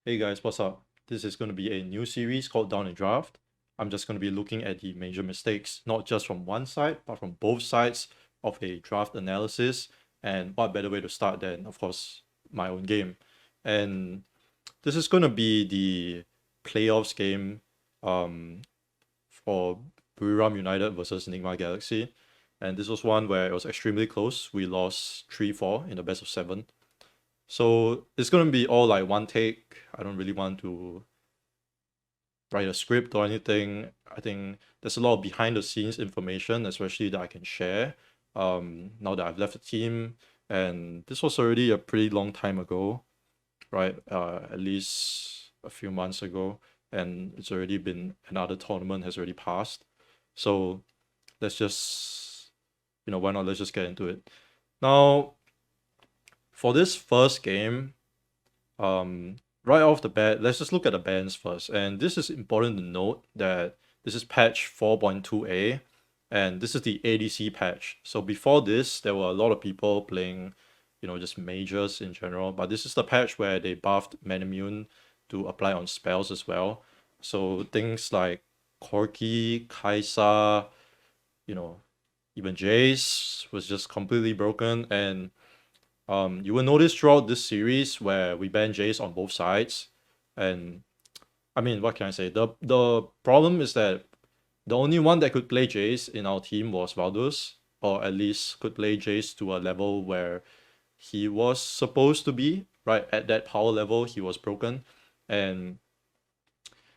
Hey guys, what's up? This is going to be a new series called Down and Draft. I'm just going to be looking at the major mistakes, not just from one side, but from both sides of a draft analysis. And what better way to start than, of course, my own game. And this is going to be the playoffs game um, for Buriram United versus Nigma Galaxy. And this was one where it was extremely close. We lost 3-4 in the best of 7. So it's gonna be all like one take. I don't really want to write a script or anything. I think there's a lot of behind the scenes information, especially that I can share. Now that I've left the team, and this was already a pretty long time ago, right? At least a few months ago, and it's already been another tournament has already passed. So let's just, why not? Let's just get into it. Now, for this first game, right off the bat, let's just look at the bans first. And this is important to note that this is patch 4.2a, and this is the ADC patch. So before this, there were a lot of people playing, just majors in general. But this is the patch where they buffed Manimune to apply on spells as well. So things like Corki, Kaisa, you know, even Jace was just completely broken. And you will notice throughout this series where we ban Jace on both sides, and I mean, what can I say? The problem is that the only one that could play Jace in our team was Valdus, or at least could play Jace to a level where he was supposed to be. Right at that power level, he was broken, and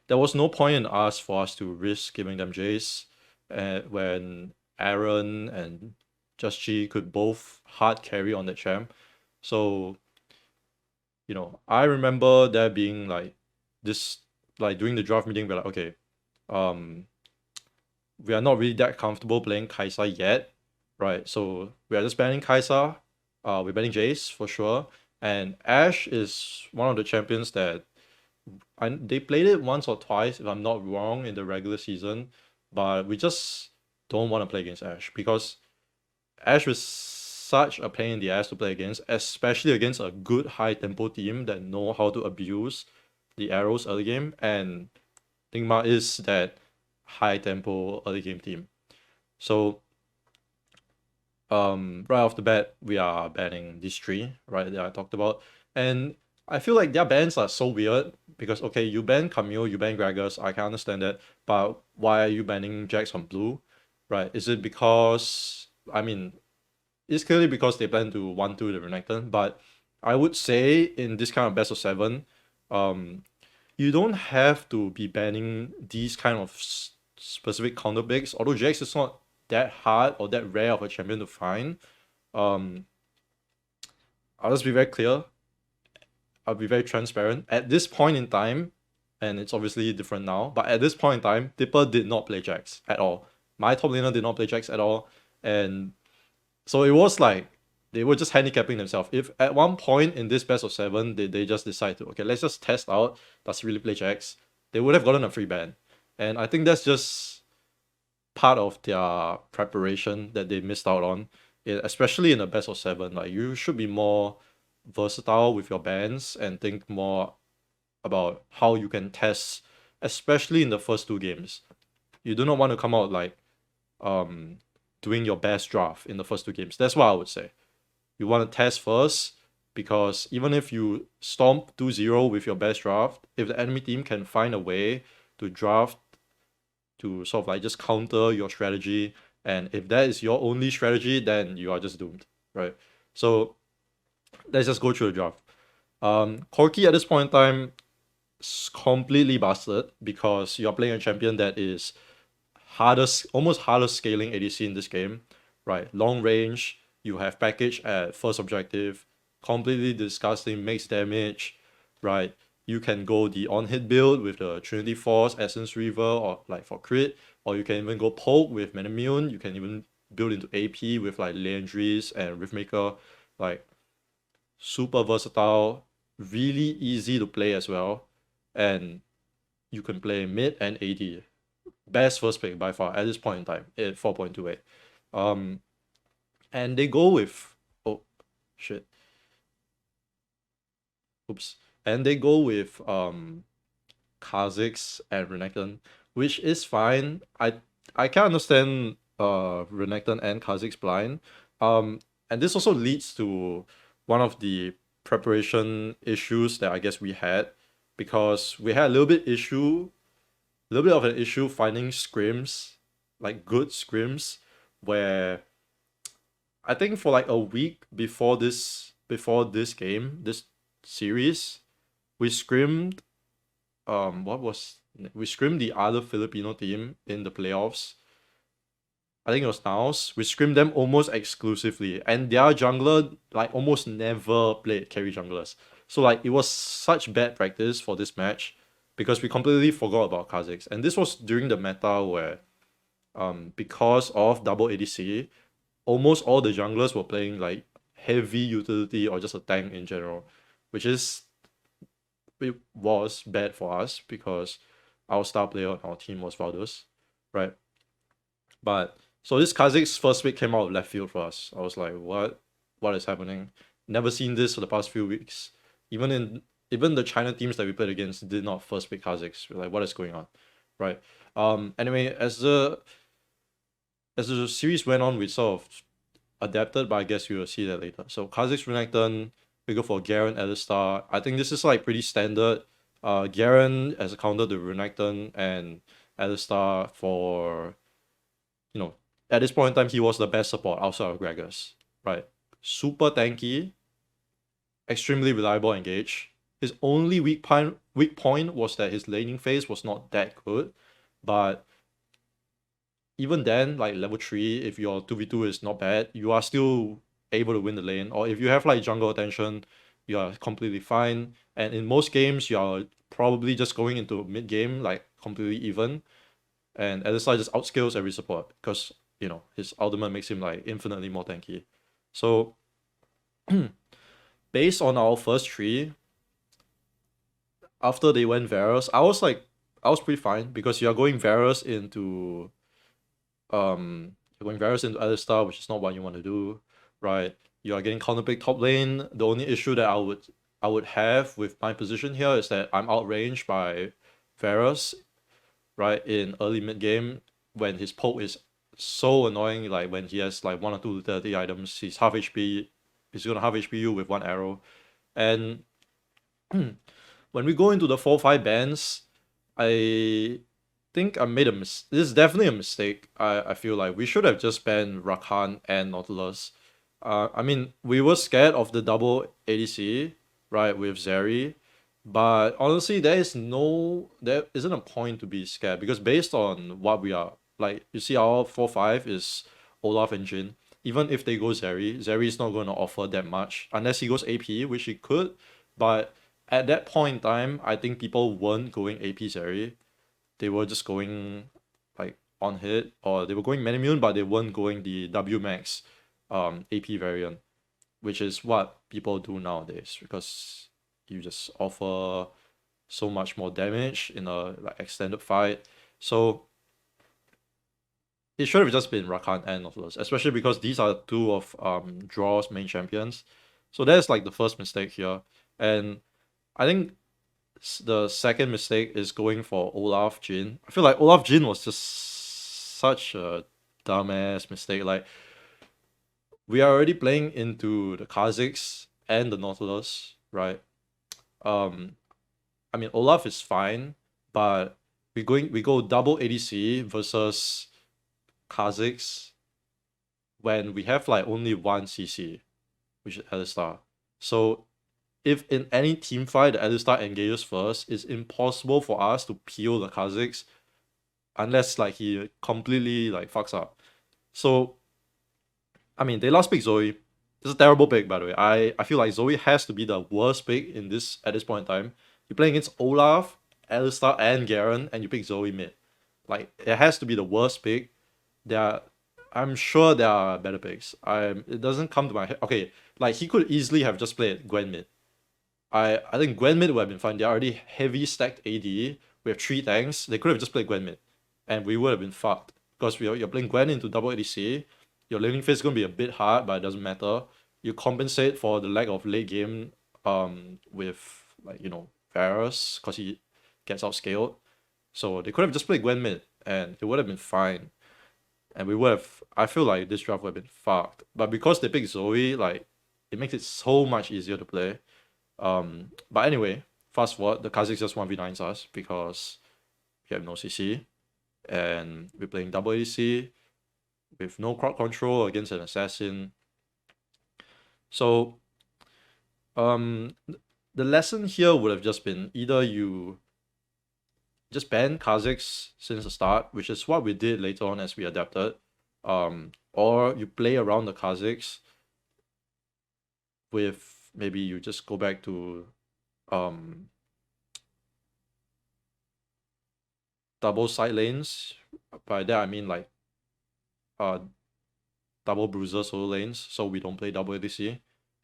there was no point in us for us to risk giving them Jace, when Aaron and Just Chi could both hard carry on the champ. So, I remember there being like this, like during the draft meeting, we're like, okay, um, we are not really that comfortable playing Kaisa yet, right? So we are just banning Kaisa, we're banning Jace for sure, and Ashe is one of the champions that they played it once or twice, if I'm not wrong, in the regular season, but we just don't want to play against Ashe because Ashe was such a pain in the ass to play against, especially against a good high tempo team that know how to abuse the arrows early game. And Nigma is that high tempo early game team. So right off the bat, we are banning these three, right, that I talked about. And I feel like their bans are so weird because okay, you ban Camille, you ban Gragas, I can understand that, but why are you banning Jax on blue? Right? Is it because I mean it's clearly because they plan to 1-2 the Renekton, but I would say in this kind of best of 7, um, you don't have to be banning these kind of specific counter picks. Although Jax is not that hard or that rare of a champion to find, um, I'll just be very clear. I'll be very transparent. At this point in time, and it's obviously different now, but at this point in time, Tipper did not play Jax at all. My top laner did not play Jax at all, and so it was like they were just handicapping themselves. If at one point in this best of 7, they just decide to, okay, let's just test out, does he really play Jax? They would have gotten a free ban. And I think that's just part of their preparation that they missed out on, especially in the best of 7. Like, you should be more versatile with your bans and think more about how you can test, especially in the first 2 games. You do not want to come out like um doing your best draft in the first 2 games. That's what I would say. You want to test first because even if you stomp 2-0 with your best draft, if the enemy team can find a way to draft to sort of like just counter your strategy, and if that is your only strategy, then you are just doomed, right? So let's just go through the draft. Corki at this point in time is completely busted because you're playing a champion that is hardest, almost hardest scaling ADC in this game, right? Long range, you have package at first objective, completely disgusting, makes damage, right? You can go the on-hit build with the Trinity Force, Essence Reaver, or like for crit, or you can even go poke with Manimune, you can even build into AP with like Leandries and Riftmaker, like super versatile, really easy to play as well, and you can play mid and AD. Best first pick by far at this point in time at 4.28. Um, and they go with oh shit, oops. and they go with Kha'Zix and Renekton, which is fine. I can understand Renekton and Kha'Zix blind. And this also leads to one of the preparation issues that I guess we had, because we had a little bit of an issue finding scrims, like good scrims, where I think for like a week before this game, this series, we scrimmed we scrimmed the other Filipino team in the playoffs. I think it was Naos. We scrimmed them almost exclusively, and their jungler like almost never played carry junglers. So like it was such bad practice for this match because we completely forgot about Kha'Zix. And this was during the meta where because of double ADC, almost all the junglers were playing like heavy utility or just a tank in general, which is it was bad for us because our star player on our team was Valdez, right? But so this Kha'Zix first week came out of left field for us. I was like, what is happening? Never seen this for the past few weeks. Even the China teams that we played against did not first pick Kha'Zix. We're like, what is going on, right? Anyway, as the series went on, we sort of adapted, but I guess we will see that later. So Kha'Zix Renekton, we go for Garen Alistar. I think this is like pretty standard. Garen as a counter to Renekton and Alistar for, at this point in time, he was the best support outside of Gragas, right? Super tanky, extremely reliable engage. His only weak point was that his laning phase was not that good, but even then, like level 3, if your 2v2 is not bad, you are still able to win the lane. Or if you have like jungle attention, you are completely fine. And in most games, you are probably just going into mid game like completely even. And Alistar just outscales every support because, his ultimate makes him like infinitely more tanky. So based on our first three, after they went Varus, I was pretty fine because you are going Varus into Alistar, which is not what you want to do, right? You are getting counterpick top lane. The only issue that I would have with my position here is that I'm outranged by Varus, right, in early mid game when his poke is so annoying. Like when he has like 1 or 2 30 items, he's half HP. He's gonna half HP you with 1 arrow, and when we go into the 4-5 bands, I think I made a mistake. This is definitely a mistake. I feel like we should have just banned Rakan and Nautilus. I mean, we were scared of the double ADC, right, with Zeri. But honestly, there isn't a point to be scared because based on what we are, like, you see our 4-5 is Olaf and Jhin. Even if they go Zeri is not going to offer that much unless he goes AP, which he could. But at that point in time, I think people weren't going AP Zeri. They were just going like on hit, or they were going Manimune, but they weren't going the W Max AP variant, which is what people do nowadays because you just offer so much more damage in a like extended fight. So it should have just been Rakan and Nautilus, especially because these are two of Draw's main champions. So that's like the first mistake here. And I think the second mistake is going for Olaf Jhin. I feel like Olaf Jhin was just such a dumbass mistake. Like, we are already playing into the Kha'Zix and the Nautilus, right? I mean, Olaf is fine, but we go double ADC versus Kha'Zix when we have like only 1 CC, which is Alistar. So if in any team fight the Alistar engages first, it's impossible for us to peel the Kha'Zix unless like he completely like fucks up. So I mean, they last pick Zoe. It's a terrible pick, by the way. I feel like Zoe has to be the worst pick at this point in time. You're playing against Olaf, Alistar, and Garen, and you pick Zoe mid. Like, it has to be the worst pick. I'm sure there are better picks. It doesn't come to my head. Okay, like he could easily have just played Gwen mid. I think Gwen mid would have been fine. They're already heavy stacked AD. We have 3 tanks. They could have just played Gwen mid, and we would have been fucked because you're playing Gwen into double ADC. Your laning phase is gonna be a bit hard, but it doesn't matter. You compensate for the lack of late game with like, Varus, because he gets outscaled. So they could have just played Gwen mid, and it would have been fine. And we would have, I feel like this draft would have been fucked. But because they picked Zoe, like, it makes it so much easier to play. But anyway, fast forward, the Kha'Zix just 1v9s us because we have no CC. And we're playing double ADC with no crowd control against an assassin. So, the lesson here would have just been either you just ban Kha'Zix since the start, which is what we did later on as we adapted, or you play around the Kha'Zix with maybe you just go back to double side lanes. By that I mean like double bruiser solo lanes, so we don't play double ADC,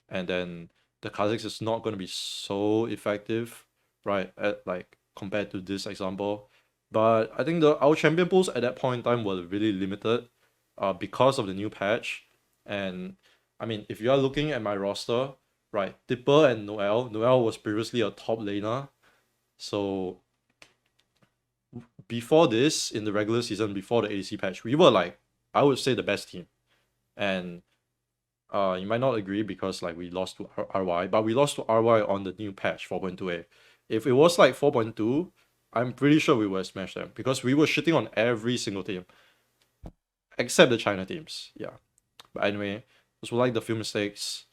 and then the Kha'Zix is not going to be so effective, right? At like compared to this example, but I think our champion pools at that point in time were really limited, because of the new patch, and I mean if you are looking at my roster, right, Dipper and Noel was previously a top laner, so before this in the regular season before the ADC patch, we were like I would say the best team, and you might not agree because like we lost to RY, but we lost to RY on the new patch 4.2a. If it was like 4.2, I'm pretty sure we would have smashed them because we were shitting on every single team except the China teams. Yeah, but anyway, those were like the few mistakes.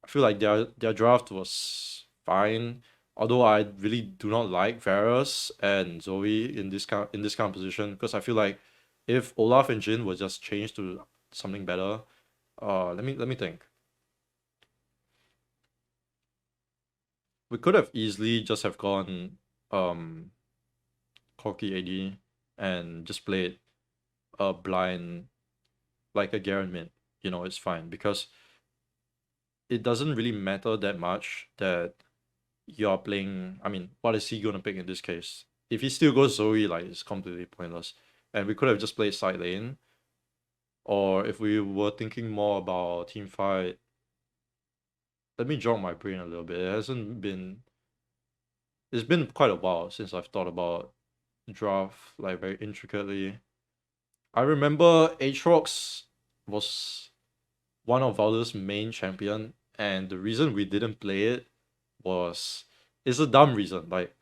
I feel like their draft was fine, although I really do not like Varus and Zoe in this kind of position because I feel like if Olaf and Jin were just changed to something better. Let me think. We could have easily just have gone Corki AD and just played a blind like a Garen mid. It's fine because it doesn't really matter that much that you're playing. I mean, what is he gonna pick in this case? If he still goes Zoe, like it's completely pointless. And we could have just played side lane. Or if we were thinking more about team fight, let me jog my brain a little bit. It's been quite a while since I've thought about draft like very intricately. I remember Aatrox was one of Valor's main champion, and the reason we didn't play it was it's a dumb reason. Like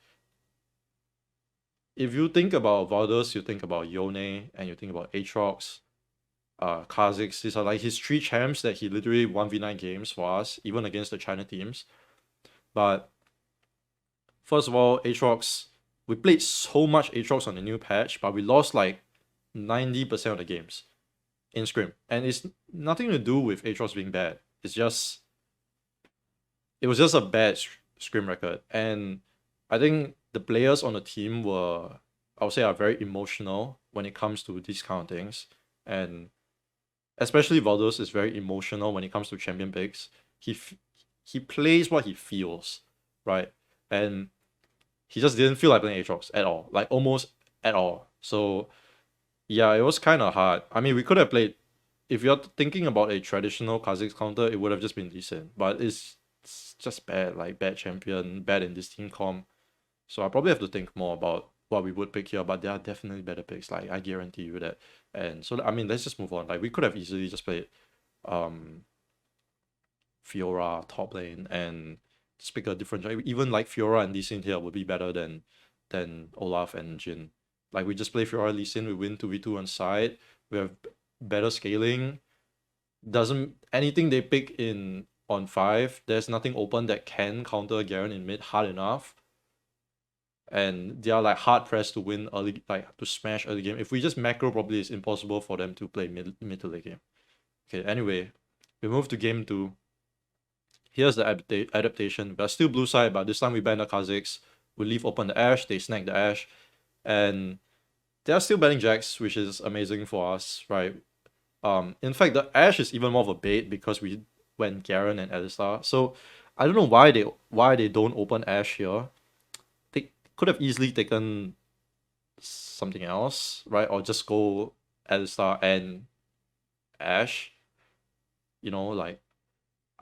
if you think about Valdez, you think about Yone and you think about Aatrox, Kha'Zix. These are like his 3 champs that he literally 1v9 games for us, even against the China teams. But first of all, Aatrox, we played so much Aatrox on the new patch, but we lost like 90% of the games in Scrim. And it's nothing to do with Aatrox being bad. It was just a bad Scrim record. And I think the players on the team I would say, are very emotional when it comes to these kind of things. And especially Valdos is very emotional when it comes to champion picks. He plays what he feels, right? And he just didn't feel like playing Aatrox at all, like almost at all. So yeah, it was kind of hard. I mean, we could have played. If you're thinking about a traditional Kha'Zix counter, it would have just been decent. But it's just bad, like bad champion, bad in this team comp. So I probably have to think more about what we would pick here. But there are definitely better picks. Like I guarantee you that. And so I mean, let's just move on. Like we could have easily just played Fiora top lane and just pick a different. Even like Fiora and Lee Sin here would be better than Olaf and Jin. Like we just play Fiora Lee Sin, we win 2v2 on side. We have better scaling. Doesn't anything they pick in on 5, there's nothing open that can counter Garen in mid hard enough. And they are like hard pressed to win early, like to smash early game. If we just macro properly, it's impossible for them to play mid to late game. Okay, anyway, we move to game 2. Here's the adaptation. We're still blue side, but this time we ban the Kha'Zix. We leave open the Ashe, they snag the Ashe. And they are still banning Jax, which is amazing for us, right? In fact, the Ashe is even more of a bait because we went Garen and Alistar. So I don't know why they don't open Ashe here. They could have easily taken something else, right? Or just go Alistar and Ashe. Like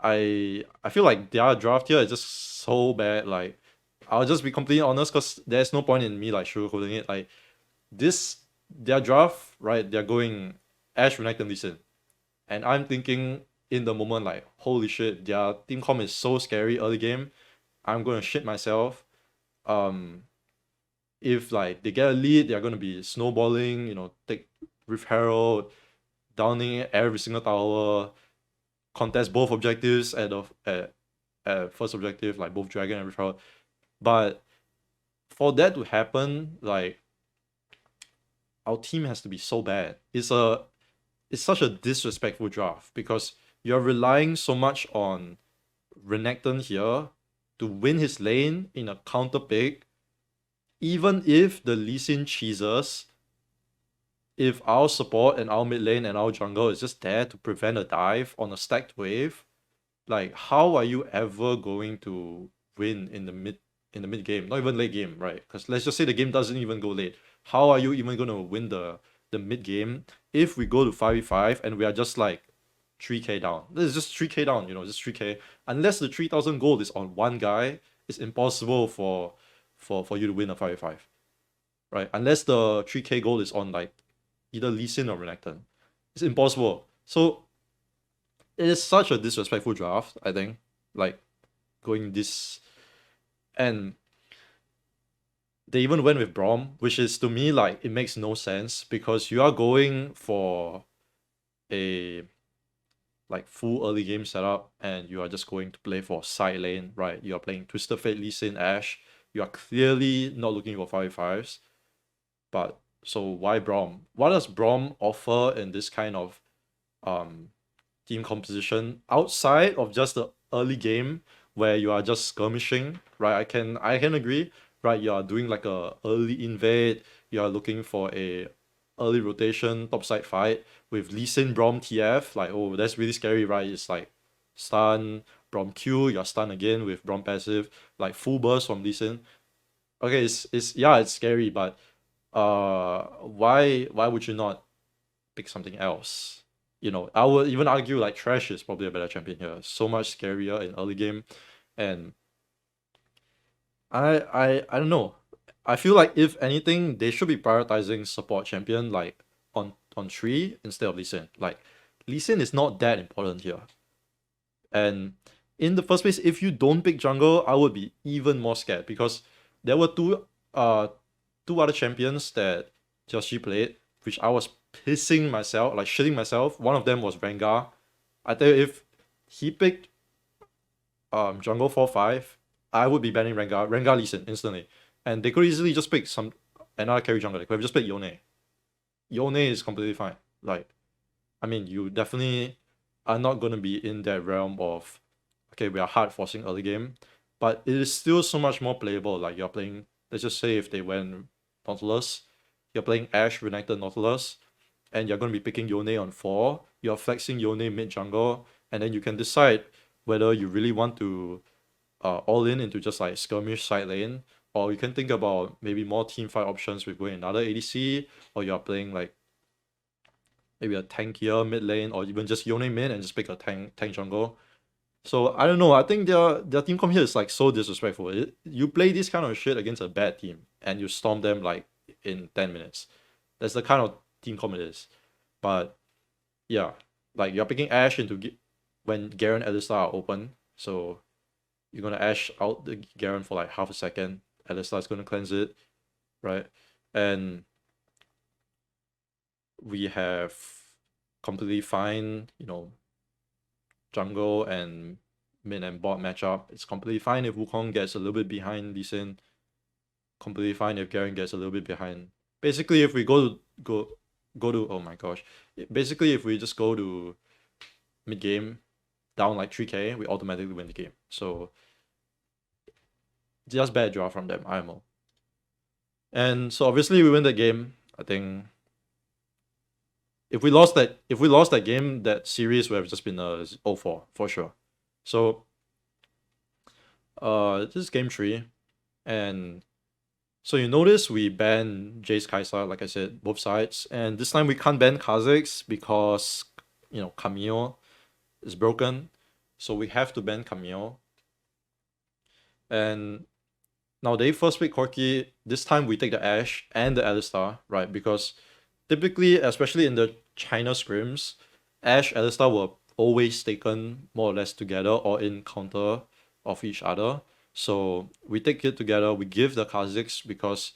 I feel like their draft here is just so bad. Like, I'll just be completely honest, because there's no point in me like sugarcoating it. Like, their draft, right? They're going Ash, Renekton, Lee Sin. And I'm thinking in the moment, like, holy shit, their team comp is so scary early game. I'm gonna shit myself. If like they get a lead, they're gonna be snowballing, take Rift Herald, downing every single tower, contest both objectives at first objective, like both Dragon and Rift Herald. But for that to happen, like, our team has to be so bad. It's such a disrespectful draft, because you're relying so much on Renekton here to win his lane in a counter pick. Even if the Lee Sin cheeses, if our support and our mid lane and our jungle is just there to prevent a dive on a stacked wave, like, how are you ever going to win in the mid game? Not even late game, right? Because let's just say the game doesn't even go late. How are you even gonna win the mid game if we go to 5v5 and we are just like 3k down? This is just 3k down, just 3k. Unless the 3000 gold is on one guy, it's impossible for you to win a 5v5, right? Unless the 3k gold is on like either Lee Sin or Renekton, it's impossible. So it is such a disrespectful draft, I think. Like, going this, and they even went with Braum, which is, to me, like, it makes no sense, because you are going for a like full early game setup and you are just going to play for side lane, right? You are playing Twisted Fate, Lee Sin, Ashe. You are clearly not looking for 5v5s. But so why Braum? What does Braum offer in this kind of team composition outside of just the early game where you are just skirmishing, right? I can agree, right? You are doing like a early invade. You are looking for a early rotation topside fight with Lee Sin, Braum, TF. Like, oh, that's really scary, right? It's like stun, Braum Q, you're stunned again with Braum passive, like full burst from Lee Sin. Okay, it's scary, but why would you not pick something else? I would even argue like Trash is probably a better champion here. So much scarier in early game, and I don't know. I feel like if anything, they should be prioritizing support champion like on 3 instead of Lee Sin. Like, Lee Sin is not that important here. And in the first place, if you don't pick jungle, I would be even more scared, because there were two other champions that Joshi played, which I was pissing myself, like shitting myself. One of them was Rengar. I tell you, if he picked jungle 4-5, I would be banning Rengar Lee Sin instantly. And they could easily just pick another carry jungle. They could have just picked Yone. Yone is completely fine. Like, I mean, you definitely are not going to be in that realm of, okay, we are hard forcing early game, but it is still so much more playable. Like, you're playing, let's just say if they went Nautilus, you're playing Ashe, Renekton, Nautilus, and you're going to be picking Yone on 4, you're flexing Yone mid jungle, and then you can decide whether you really want to all in into just like skirmish side lane, or you can think about maybe more team fight options with going another ADC, or you're playing like maybe a tankier mid lane, or even just Yone mid and just pick a tank jungle. So I don't know. I think their team comp here is like so disrespectful. You play this kind of shit against a bad team and you storm them like in 10 minutes. That's the kind of team comp it is. But yeah, like you're picking Ashe when Garen and Alistar are open. So you're gonna Ashe out the Garen for like half a second. Alistar is gonna cleanse it, right? And we have completely fine, jungle and mid and bot matchup. It's completely fine if Wukong gets a little bit behind Lee Sin. Completely fine if Garen gets a little bit behind. Basically, if we go to oh my gosh. Basically, if we just go to mid game down like 3k, we automatically win the game. So just bad draw from them, IMO. And so obviously we win the game. I think if we lost that game, that series would have just been a 0-4 for sure. So this is game 3, and so you notice we banned Jace Kaisa, like I said, both sides, and this time we can't ban Kha'Zix because Camille is broken. So we have to ban Camille. And now they first pick Corki. This time we take the Ashe and the Alistar, right? Because typically, especially in the China scrims, Ashe, Alistar were always taken more or less together or in counter of each other. So we take it together, we give the Kha'Zix because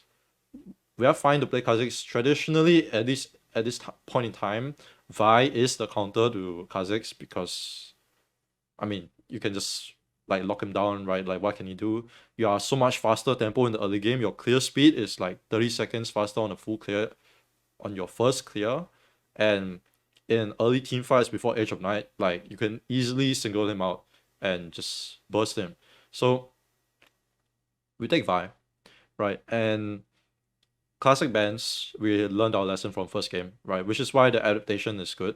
we are fine to play Kha'Zix. Traditionally, at least at this point in time, Vi is the counter to Kha'Zix because, I mean, you can just like lock him down, right? Like, what can you do? You are so much faster tempo in the early game. Your clear speed is like 30 seconds faster on a full clear, on your first clear. And in early team fights before Age of Night, like, you can easily single him out and just burst him. So we take Vi, right? And classic bans, we learned our lesson from first game, right? Which is why the adaptation is good.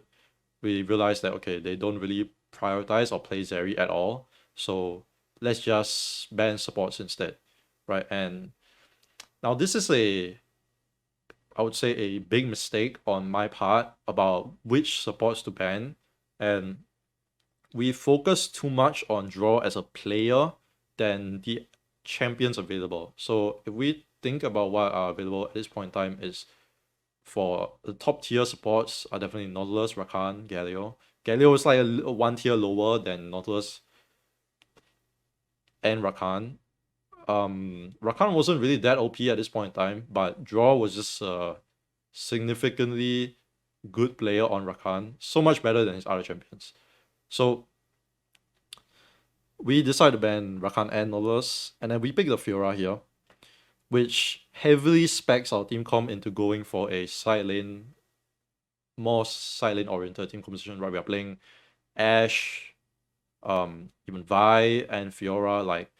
We realized that, okay, they don't really prioritize or play Zeri at all. So let's just ban supports instead, right? And now this is I would say a big mistake on my part about which supports to ban. And we focus too much on draw as a player than the champions available. So if we think about what are available at this point in time is for the top tier supports are definitely Nautilus, Rakan, Galio. Galio is like one tier lower than Nautilus and Rakan. Rakan wasn't really that OP at this point in time, but Draw was just a significantly good player on Rakan, so much better than his other champions. So we decided to ban Rakan and Nautilus, and then we picked the Fiora here, which heavily specs our team comp into going for a side lane, more side lane oriented team composition, right? We are playing Ashe, even Vi and Fiora, like,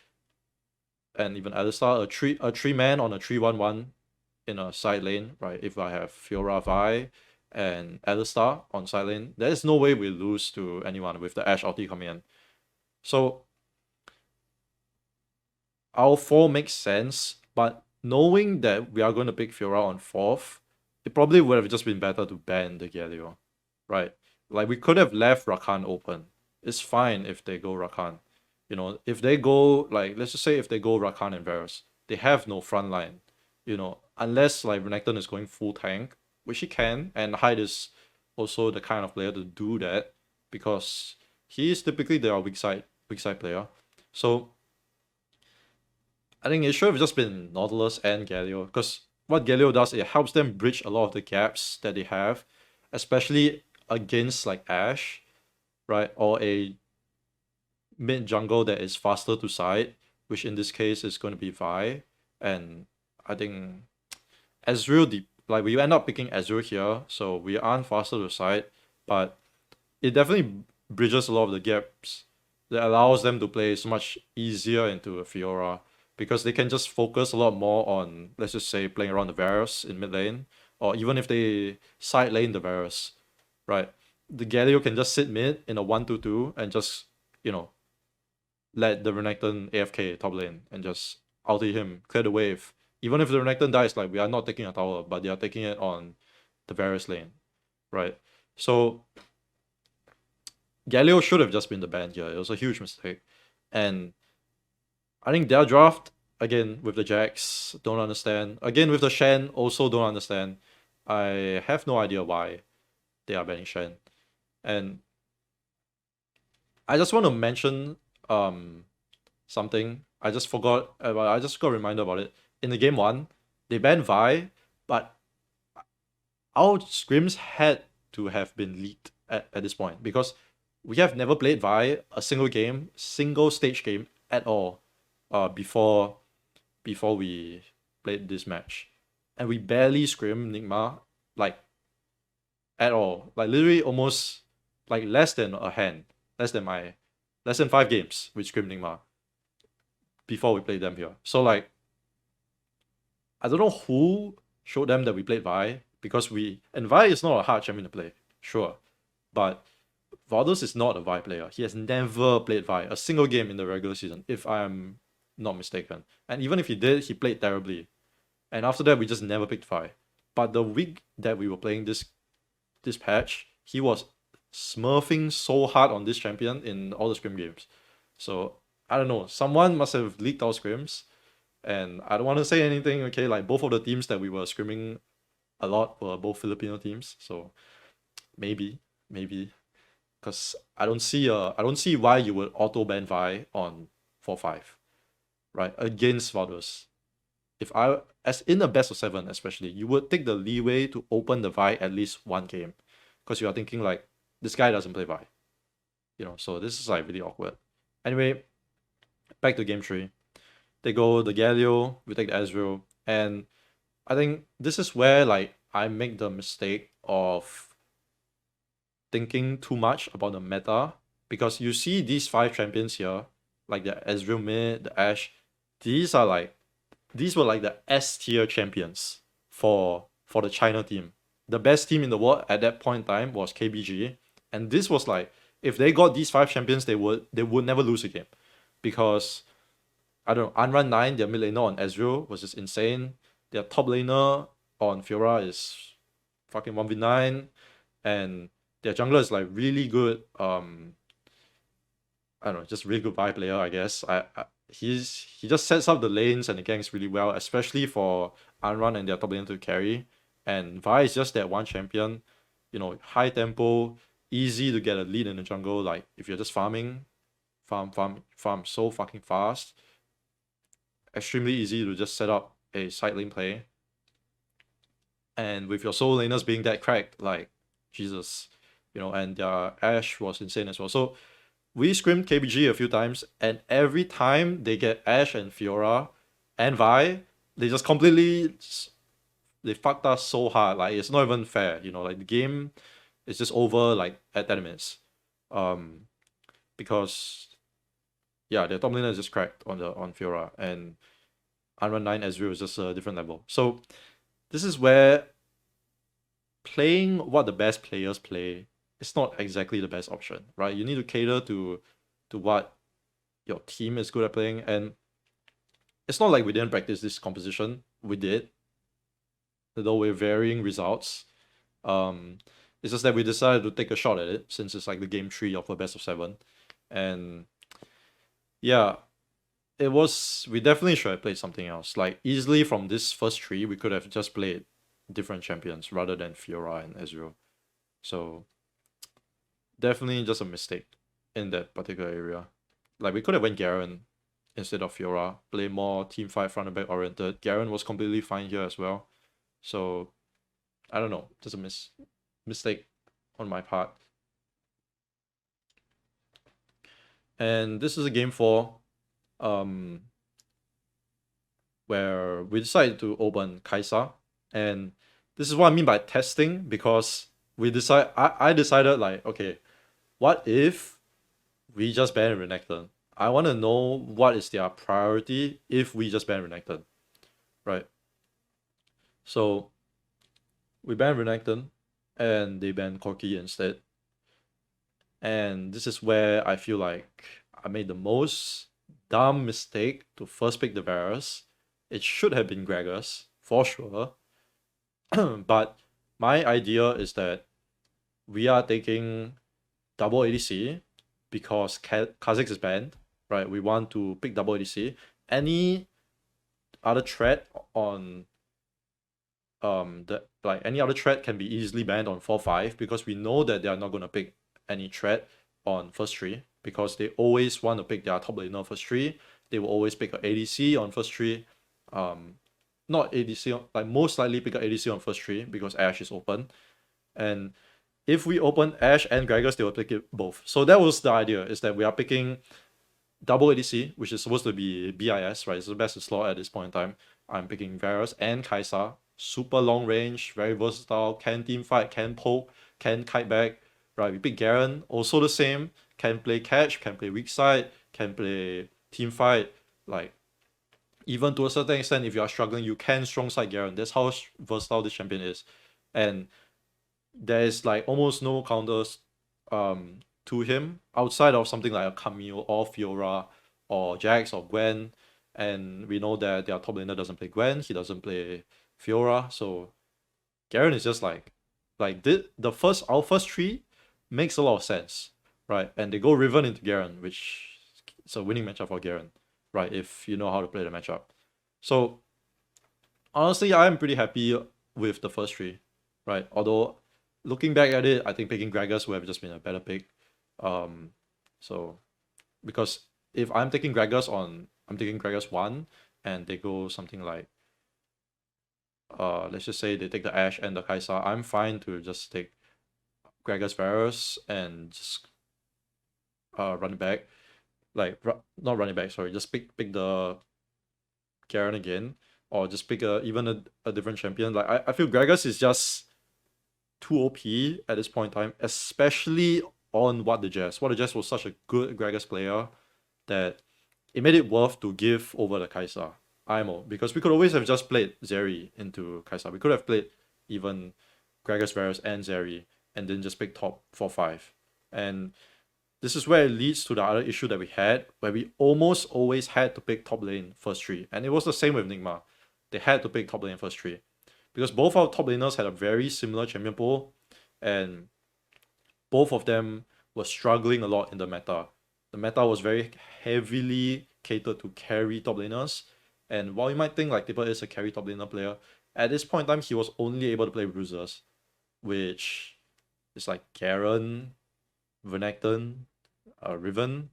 and even Alistar, a three man on a 3-1-1 in a side lane, right? If I have Fiora, Vi, and Alistar on side lane, there's no way we lose to anyone with the Ashe ulti coming in. So our 4 makes sense, but knowing that we are going to pick Fiora on 4th, it probably would have just been better to ban the Galio, right? Like, we could have left Rakan open. It's fine if they go Rakan. You know, if they go, like, let's just say if they go Rakan and Varus, they have no front line. You know, unless, like, Renekton is going full tank, which he can, and Hyde is also the kind of player to do that, because he is typically their weak side player. So I think it should have just been Nautilus and Galio, because what Galio does, it helps them bridge a lot of the gaps that they have, especially against like Ashe, right? Or a mid jungle that is faster to side, which in this case is going to be Vi. And I think Ezreal, like, we end up picking Ezreal here, so we aren't faster to side, but it definitely bridges a lot of the gaps that allows them to play so much easier into a Fiora, because they can just focus a lot more on, let's just say, playing around the Varus in mid lane, or even if they side lane the Varus, right? The Galio can just sit mid in a 1-2-2 and just, you know, let the Renekton AFK top lane and just ulti him, clear the wave. Even if the Renekton dies, like, we are not taking a tower, but they are taking it on the Varus lane, right? So Galio should have just been the ban here. It was a huge mistake. And I think their draft, again, with the Jax, don't understand. Again, with the Shen, also don't understand. I have no idea why they are banning Shen. And I just want to mention something. I just forgot, I just got a reminder about it. In the game 1, they banned Vi, but our scrims had to have been leaked at this point, because we have never played Vi a single stage game at all before we played this match. And we barely scrim Nigma, like, at all. Like, literally almost, like, less than 5 games with Scrim Nigma before we played them here. So, like, I don't know who showed them that we played Vi, because and Vi is not a hard champion to play, sure, but Vardos is not a Vi player. He has never played Vi a single game in the regular season, if I'm not mistaken. And even if he did, he played terribly. And after that, we just never picked Vi. But the week that we were playing this patch, he was smurfing so hard on this champion in all the scrim games. So I don't know, someone must have leaked our scrims, and I don't want to say anything. Okay, like both of the teams that we were scrimming a lot were both Filipino teams, so maybe, because I don't see why you would auto ban Vi on 4-5, right, against Valdez. If I, as in a best of 7 especially, you would take the leeway to open the Vi at least one game, because you are thinking like, this guy doesn't play Vi, so this is like really awkward. Anyway, back to game 3. They go the Galio, we take the Ezreal, and I think this is where like I make the mistake of thinking too much about the meta, because you see these 5 champions here, like the Ezreal mid, the Ashe, these were like the S tier champions for the China team. The best team in the world at that point in time was KBG, and this was like, if they got these 5 champions, they would never lose a game, because I don't know, Unrun 9, their mid laner on Ezreal was just insane. Their top laner on Fiora is fucking 1v9, and their jungler is like really good. I don't know, just really good Vi player, I guess. He just sets up the lanes and the ganks really well, especially for Unrun and their top laner to carry. And Vi is just that one champion, high tempo, easy to get a lead in the jungle. Like if you're just farming, farm so fucking fast. Extremely easy to just set up a side lane play. And with your solo laners being that cracked, like, Jesus, and their Ashe was insane as well. So we scrimmed KBG a few times, and every time they get Ashe and Fiora and Vi, they just completely, they fucked us so hard. Like, it's not even fair, like the game is just over like at 10 minutes. Because yeah, their top laner is just cracked on Fiora, and Unrun 9 Ezreal is just a different level. So this is where playing what the best players play is not exactly the best option, right? You need to cater to what your team is good at playing, and it's not like we didn't practice this composition. We did, though with varying results. It's just that we decided to take a shot at it since it's like the game 3 of a best of 7, and yeah, we definitely should have played something else. Like easily from this first 3, we could have just played different champions rather than Fiora and Ezreal. So definitely just a mistake in that particular area. Like we could have went Garen instead of Fiora, play more team fight front and back oriented. Garen was completely fine here as well. So I don't know, just a mistake on my part. And this is a game 4, where we decided to open Kaisa, and this is what I mean by testing, because I decided like, okay, what if we just ban Renekton? I want to know what is their priority if we just ban Renekton, right? So we ban Renekton, and they ban Corki instead. And this is where I feel like I made the most dumb mistake to first pick the Varus. It should have been Gragas, for sure. But my idea is that we are taking double ADC because Kha'Zix is banned, right? We want to pick double ADC. Any other threat on any other threat can be easily banned on 4-5, because we know that they are not gonna pick any threat on first 3, because they always want to pick their top laner first 3. They will always pick an ADC on first 3. Not ADC, like most likely pick an ADC on first 3 because Ashe is open. And if we open Ashe and Gragas, they will pick it both. So that was the idea, is that we are picking double ADC, which is supposed to be BIS, right? It's the best slot at this point in time. I'm picking Varus and Kaisa. Super long range, very versatile, can team fight, can poke, can kite back, right? We pick Garen, also the same, can play catch, can play weak side, can play team fight. Like, even to a certain extent, if you are struggling, you can strong side Garen. That's how versatile this champion is. And there is like almost no counters to him outside of something like a Camille or Fiora or Jax or Gwen. And we know that their top laner doesn't play Gwen, he doesn't play Fiora. So Garen is just like our first 3 makes a lot of sense, right? And they go Riven into Garen, which is a winning matchup for Garen, right? If you know how to play the matchup. So honestly, I'm pretty happy with the first three, right? Although looking back at it, I think picking Gragas would have just been a better pick. So because if I'm taking Gragas I'm taking Gragas 1 and they go something like let's just say they take the Ashe and the Kaisa, I'm fine to just take Gragas Varus and just run it back. Like not run it back, sorry, just pick the Garen again, or just pick even a different champion. Like I feel Gragas is just too OP at this point in time, especially on What the Jazz. What the Jazz was such a good Gragas player that it made it worth to give over the Kaisa IMO, because we could always have just played Zeri into Kaisa. We could have played even Gragas Varus and Zeri and then just pick top 4-5. And this is where it leads to the other issue that we had, where we almost always had to pick top lane first three. And it was the same with Nigma. They had to pick top lane first three. Because both our top laners had a very similar champion pool, and both of them were struggling a lot in the meta. The meta was very heavily catered to carry top laners. And while you might think like Tipper is a carry top laner player, at this point in time, he was only able to play bruisers, which is like Garen, Vernekton, Riven.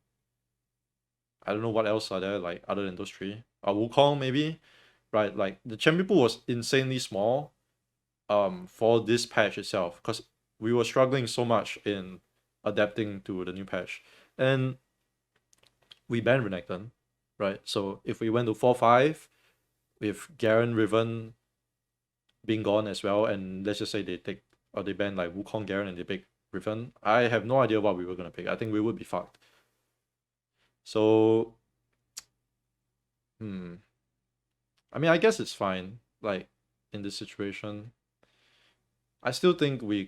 I don't know what else are there like other than those three. Wukong maybe, right? Like the champion pool was insanely small, for this patch itself, because we were struggling so much in adapting to the new patch, and we banned Renekton, right? So if we went to 4-5 with Garen, Riven being gone as well, and let's just say they ban like Wukong, Garen, and they pick Riven, I have no idea what we were gonna pick. I think we would be fucked. So, I mean, I guess it's fine. Like in this situation, I still think we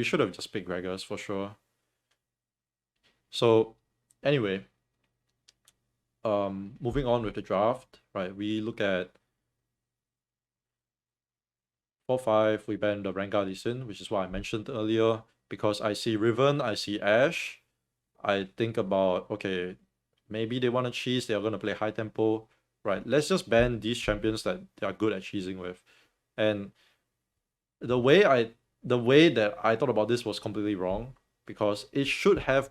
should have just picked Gragas for sure. So, anyway, moving on with the draft, right? We look at 4-5, we ban the Rengar Lee Sin, which is what I mentioned earlier, because I see Riven, I see Ashe. I think about, okay, maybe they want to cheese, they are going to play high tempo, right? Let's just ban these champions that they are good at cheesing with. And the way that I thought about this was completely wrong, because it should have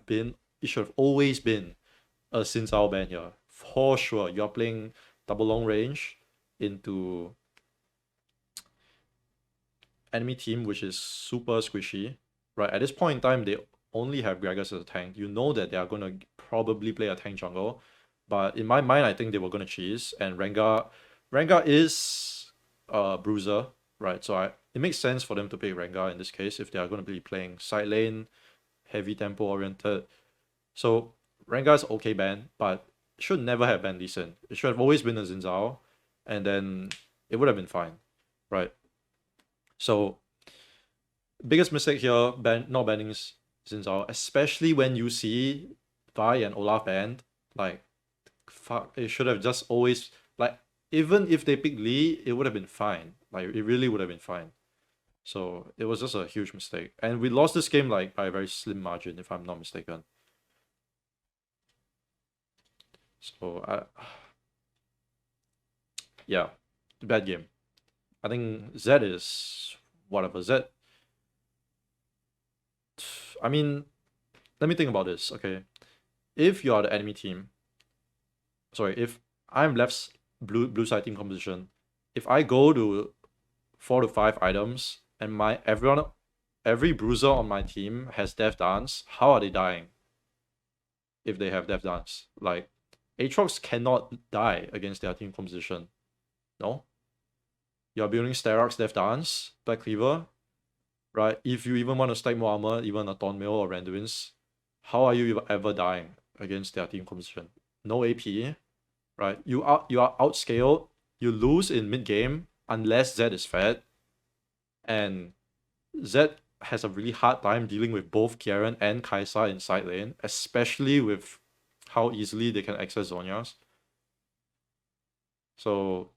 always been a Xin Zhao ban here. For sure, you're playing double long range into enemy team, which is super squishy, right? At this point in time, they only have Gragas as a tank. You know that they are going to probably play a tank jungle, but in my mind, I think they were going to cheese, and Rengar is a bruiser, right? So it makes sense for them to pick Rengar in this case if they are going to be playing side lane, heavy tempo oriented. So Rengar is okay ban, but should never have been decent. It should have always been a Xin Zhao, and then it would have been fine, right? So biggest mistake here, not banning Xin Zhao, especially when you see Vi and Olaf banned. Like, fuck, it should have just always, like, even if they picked Lee, it would have been fine. Like, it really would have been fine. So it was just a huge mistake, and we lost this game like by a very slim margin, if I'm not mistaken. So yeah, bad game. I think Zed is whatever. Zed. I mean, let me think about this. Okay, if you are the enemy team, sorry, if I'm left blue side team composition, if I go to 4 to 5 items and every bruiser on my team has Death Dance, how are they dying? If they have Death Dance, like Aatrox cannot die against their team composition. No, you're building Sterox, Death Dance, Black Cleaver, right? If you even want to stack more armor, even a Thornmail or Randuin's, how are you ever dying against their team composition? No AP, right? You are outscaled. You lose in mid game unless Zed is fed, and Zed has a really hard time dealing with both Garen and Kaisa in side lane, especially with how easily they can access Zhonya's. So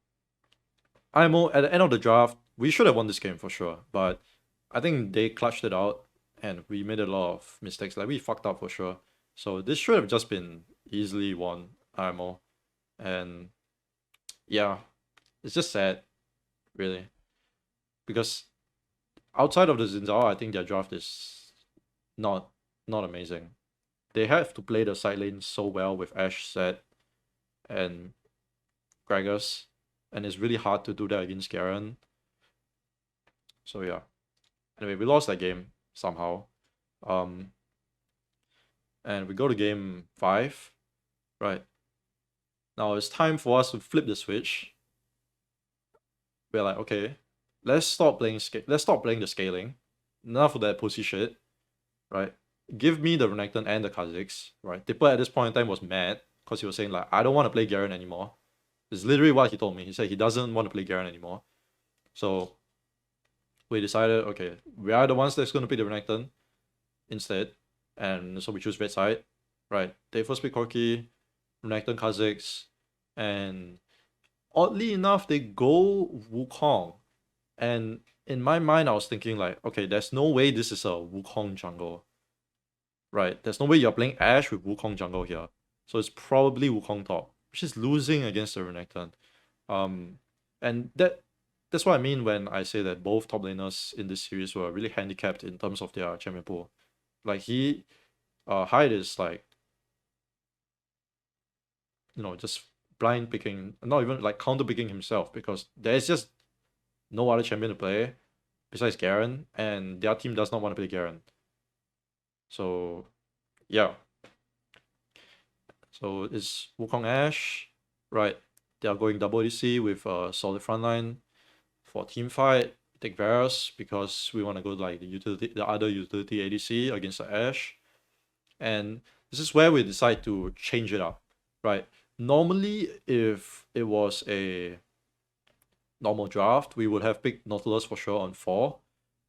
IMO at the end of the draft, we should have won this game for sure, but I think they clutched it out, and we made a lot of mistakes. Like we fucked up for sure. So this should have just been easily won IMO. And yeah, it's just sad, really. Because outside of the Zinzao, I think their draft is not amazing. They have to play the side lane so well with Ashe, Zed, and Gragas, and it's really hard to do that against Garen. So yeah. Anyway, we lost that game somehow. And we go to game 5, right? Now it's time for us to flip the switch. We're like, okay, let's stop playing the scaling. Enough of that pussy shit, right? Give me the Renekton and the Kha'Zix, right? Tipper at this point in time was mad because he was saying like, I don't want to play Garen anymore. It's literally what he told me. He said he doesn't want to play Garen anymore. So we decided, okay, we are the ones that's going to pick the Renekton instead. And so we choose red side, right? They first pick Corki, Renekton, Kha'Zix, and oddly enough, they go Wukong. And in my mind, I was thinking like, okay, there's no way this is a Wukong jungle. Right, there's no way you're playing Ashe with Wukong jungle here. So it's probably Wukong top, which is losing against the Renekton. And that's what I mean when I say that both top laners in this series were really handicapped in terms of their champion pool. Like Hyde is like, just blind picking, not even like counter picking himself, because there's just no other champion to play besides Garen, and their team does not want to play Garen. So yeah. So it's Wukong Ashe, right? They are going double ADC with a solid frontline. For team fight, take Varus because we want to go like the other utility ADC against the Ashe. And this is where we decide to change it up, right? Normally, if it was a normal draft, we would have picked Nautilus for sure on 4.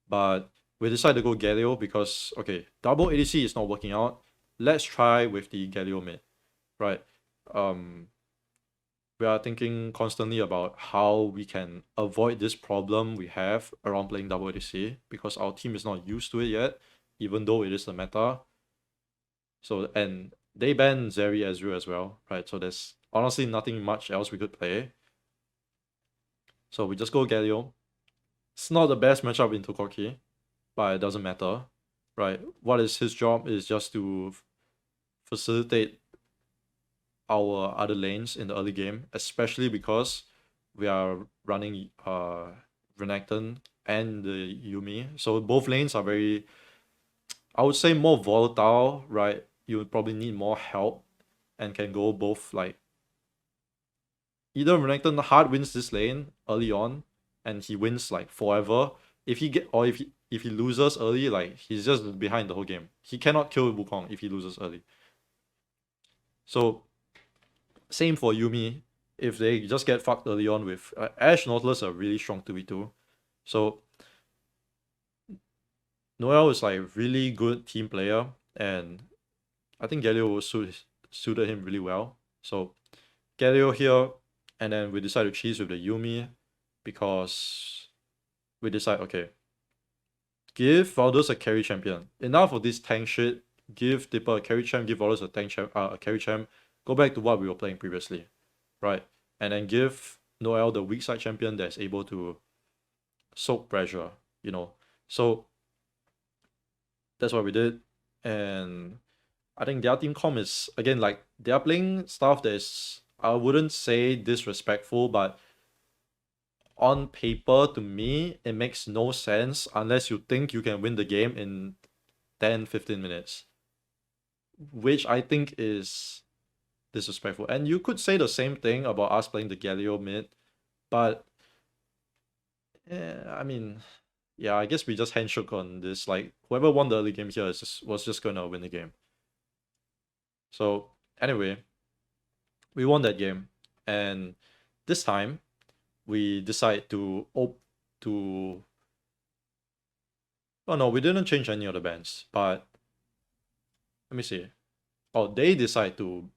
But we decided to go Galio because, okay, double ADC is not working out. Let's try with the Galio mid, right? We are thinking constantly about how we can avoid this problem we have around playing double ADC because our team is not used to it yet, even though it is the meta. So, and they banned Zeri Ezreal as well, right? So there's honestly nothing much else we could play. So we just go Galio. It's not the best matchup into Corki, but it doesn't matter, right? What is his job is just to facilitate our other lanes in the early game, especially because we are running Renekton and the Yuumi. So both lanes are very, I would say, more volatile, right? You would probably need more help and can go both like either Renekton hard wins this lane early on and he wins like forever. If he loses early, like he's just behind the whole game. He cannot kill Wukong if he loses early. So same for Yuumi. If they just get fucked early on with Ashe, Nautilus are really strong 2v2. So Noel is like a really good team player, and I think Galio suited him really well. So Galio here, and then we decide to cheese with the Yuumi because we decide, okay, give Valdez a carry champion. Enough of this tank shit. Give Dipper a carry champ, give Valdez a carry champ. Go back to what we were playing previously, right? And then give Noel the weak side champion that's able to soak pressure, So that's what we did. And I think their team comp is, again, like, they're playing stuff that is, I wouldn't say disrespectful, but on paper, to me, it makes no sense unless you think you can win the game in 10-15 minutes, which I think is disrespectful. And you could say the same thing about us playing the Galio mid, but I mean, yeah, I guess we just handshook on this. Like, whoever won the early game here was just gonna win the game. So anyway, we won that game, and this time we decide to oh no, we didn't change any of the bans, but let me see. Oh, they decide to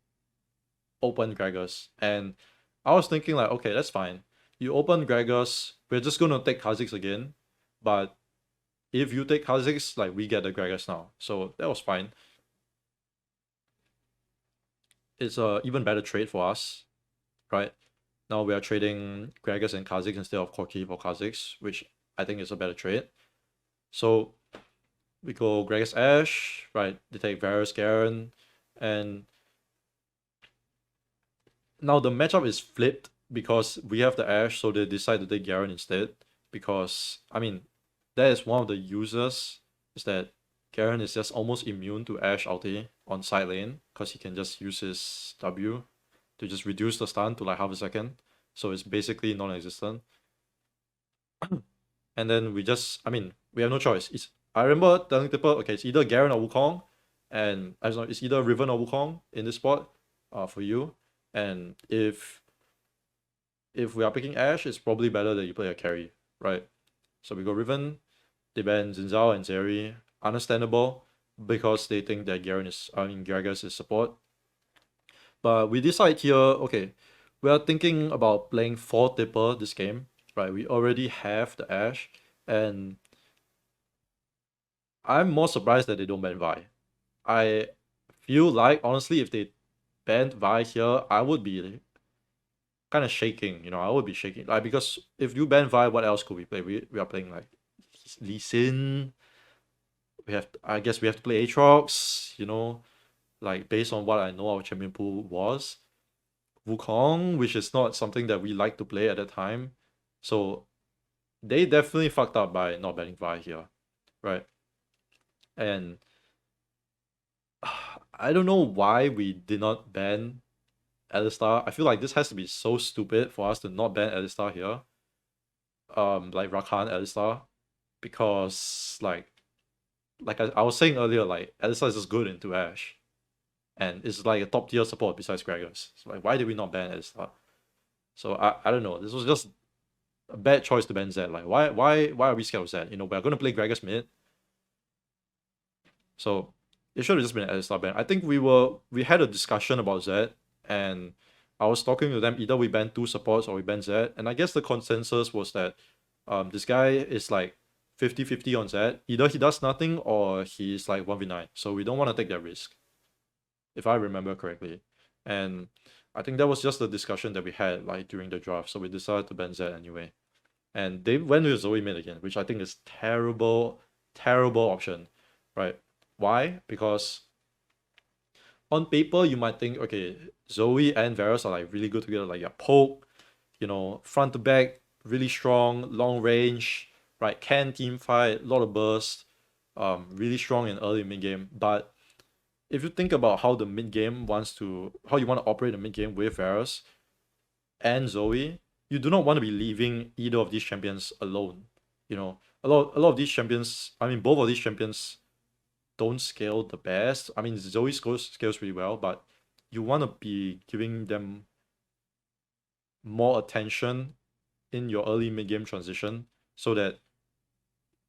open Gragas, and I was thinking like, okay, that's fine. You open Gragas, we're just gonna take Kha'Zix again, but if you take Kha'Zix, like we get the Gragas now. So that was fine. It's a even better trade for us, right? Now we are trading Gragas and Kha'Zix instead of Corki for Kha'Zix, which I think is a better trade. So we go Gragas Ash, right? They take Varus Garen, and now the matchup is flipped because we have the Ash, so they decide to take Garen instead. Because I mean, that is one of the users, is that Garen is just almost immune to Ash ulti on side lane because he can just use his W to just reduce the stun to like half a second. So it's basically non-existent. And then we just, I mean, we have no choice. I remember telling people, okay, it's either Garen or Wukong, and I don't know, it's either Riven or Wukong in this spot for you. And if we are picking Ashe, it's probably better that you play a carry, right? So we go Riven, they ban Xin Zhao and Zeri. Understandable, because they think that Gragas is support. But we decide here, okay, we are thinking about playing 4 Tipper this game, right? We already have the Ashe, and I'm more surprised that they don't ban Vi. I feel like, honestly, if they banned Vi here, I would be kind of shaking, I would be shaking. Like, because if you ban Vi, what else could we play? We are playing like Lee Sin. I guess we have to play Aatrox, like based on what I know our champion pool was. Wukong, which is not something that we like to play at that time. So they definitely fucked up by not banning Vi here, right? And I don't know why we did not ban Alistar. I feel like this has to be so stupid for us to not ban Alistar here. Like Rakan Alistar. Because like I was saying earlier, like Alistar is just good into Ashe. And it's like a top tier support besides Gragas. So like, why did we not ban Alistar? So I don't know. This was just a bad choice to ban Zed. Like why are we scared of Zed? We're gonna play Gragas mid. So it should have just been an Alistar ban. I think we had a discussion about Zed, and I was talking to them, either we ban 2 supports or we ban Zed. And I guess the consensus was that this guy is like 50-50 on Zed. Either he does nothing or he's like 1v9. So we don't want to take that risk, if I remember correctly. And I think that was just the discussion that we had like during the draft. So we decided to ban Zed anyway. And they went with Zoe mid again, which I think is terrible option, right? Why? Because on paper you might think, okay, Zoe and Varus are like really good together, like your poke, front to back, really strong, long range, right? Can team fight, a lot of burst, really strong in early mid game. But if you think about how you want to operate the mid game with Varus and Zoe, you do not want to be leaving either of these champions alone. A lot of these champions, I mean, both of these champions don't scale the best. I mean, Zoe scales really well, but you want to be giving them more attention in your early mid-game transition so that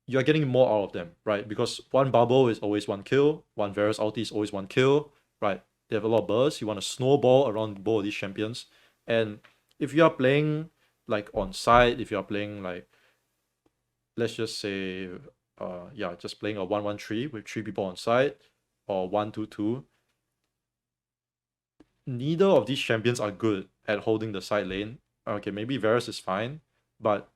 you're getting more out of them, right? Because one bubble is always 1 kill, one Varus ulti is always 1 kill, right? They have a lot of bursts. You want to snowball around both of these champions. And if you are playing like on side, if you are playing like, let's just say, just playing a 1-1-3 with 3 people on side, or 1-2-2, neither of these champions are good at holding the side lane. Okay, maybe Varus is fine, but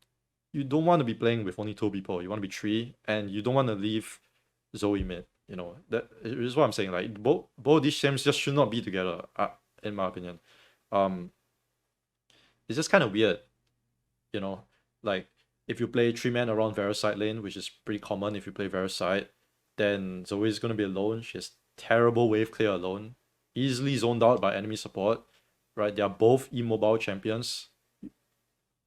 you don't want to be playing with only 2 people. You want to be 3, and you don't want to leave Zoe mid. That is what I'm saying. Like both these champs just should not be together, in my opinion. It's just kind of weird, like if you play 3-man around Varus side lane, which is pretty common if you play Varus side, then Zoe is gonna be alone. She has terrible wave clear alone, easily zoned out by enemy support, right? They are both immobile champions,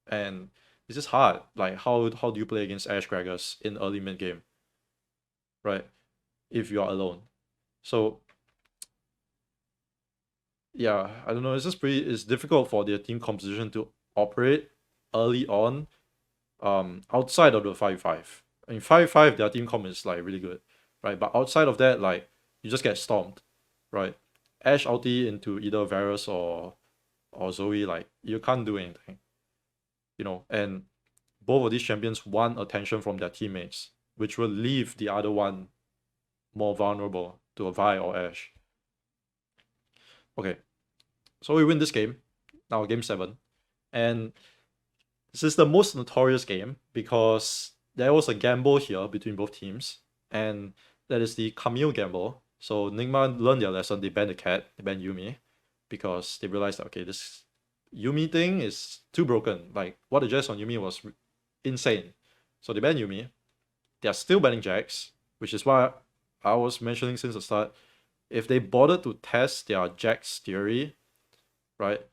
and it's just hard. Like how do you play against Ashe Gragas in early mid game, right? If you are alone. So yeah, I don't know. It's difficult for their team composition to operate early on, outside of the 5-5. I mean, 5-5, their team comp is like really good, right? But outside of that, like you just get stomped, right? Ashe ulti into either Varus or Zoe, like you can't do anything, and both of these champions want attention from their teammates, which will leave the other one more vulnerable to a Vi or Ashe. Okay, so we win this game, now game 7, and this is the most notorious game because there was a gamble here between both teams, and that is the Camille gamble. So Nigma learned their lesson, they banned the cat, they banned Yuumi, because they realized that, okay, this Yuumi thing is too broken. Like, what they just on Yuumi was insane. So they banned Yuumi. They are still banning Jax, which is why I was mentioning since the start, if they bothered to test their Jax theory, right,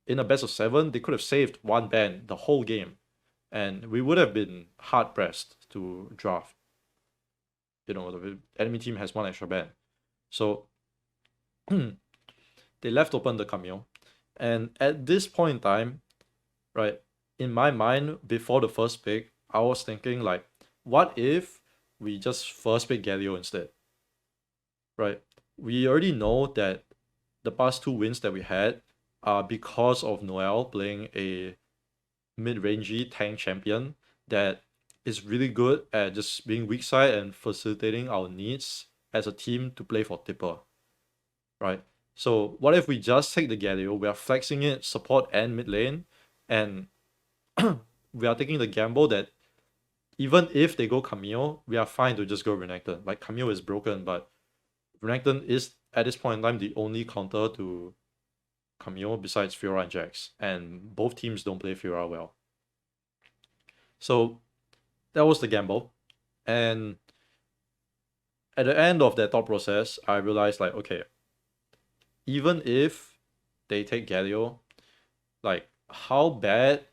in a best of 7, they could have saved one ban the whole game, and we would have been hard pressed to draft. You know, the enemy team has one extra ban, so they left open the Camille, and at this point in time, right, in my mind before the first pick, I was thinking like, what if we just first pick Galio instead, right? We already know that the past 2 wins that we had are because of Noel playing a mid-rangey tank champion that is really good at just being weak side and facilitating our needs as a team to play for Tipper, right? So what if we just take the Galio, we are flexing it support and mid lane, and we are taking the gamble that even if they go Camille, we are fine to just go Renekton. Like, Camille is broken, but Renekton is at this point in time the only counter to Camille besides Fiora and Jax, and both teams don't play Fiora well. So that was the gamble, and at the end of that thought process, I realized like, okay, even if they take Galio, like how bad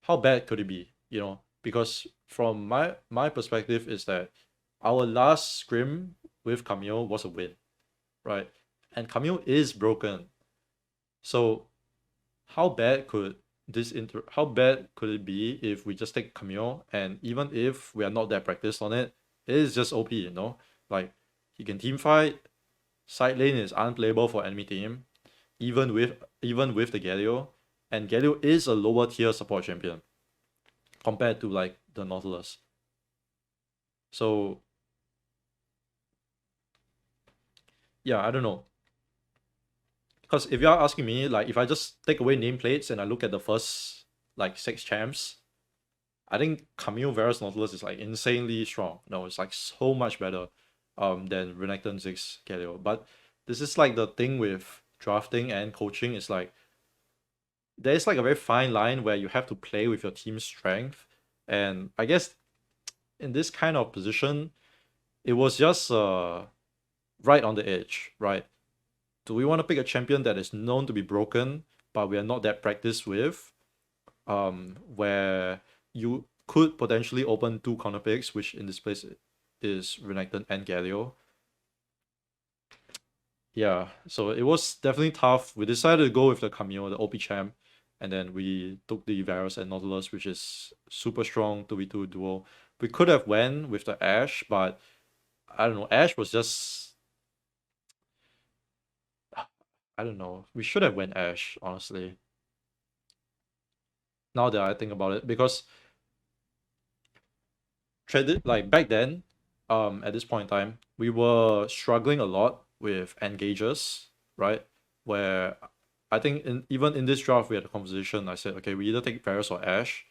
could it be, you know? Because from my perspective is that our last scrim with Camille was a win, right? And Camille is broken. So how bad could it be if we just take Camille, and even if we are not that practiced on it, it is just OP, you know? Like, he can team fight, side lane is unplayable for enemy team, even with the Galio, and Galio is a lower tier support champion compared to like the Nautilus. So yeah, I don't know. Because if you are asking me, like, if I just take away nameplates and I look at the first like 6 champs, I think Camille versus Nautilus is like insanely strong. No, it's like so much better than Renekton, Ziggs, Galio. But this is like the thing with drafting and coaching, is like there's like a very fine line where you have to play with your team's strength. And I guess in this kind of position, it was just right on the edge, right? Do we want to pick a champion that is known to be broken, but we are not that practiced with? Where you could potentially open 2 counter picks, which in this place is Renekton and Galio. Yeah, so it was definitely tough. We decided to go with the Camille, the OP champ, and then we took the Varus and Nautilus, which is super strong 2v2 duo. We could have went with the Ashe, but I don't know, Ashe was just, I don't know. We should have went Ashe, honestly. Now that I think about it, because like back then, at this point in time, we were struggling a lot with engages, right? Where I think even in this draft we had a conversation. I said, okay, we either take Varus or Ashe,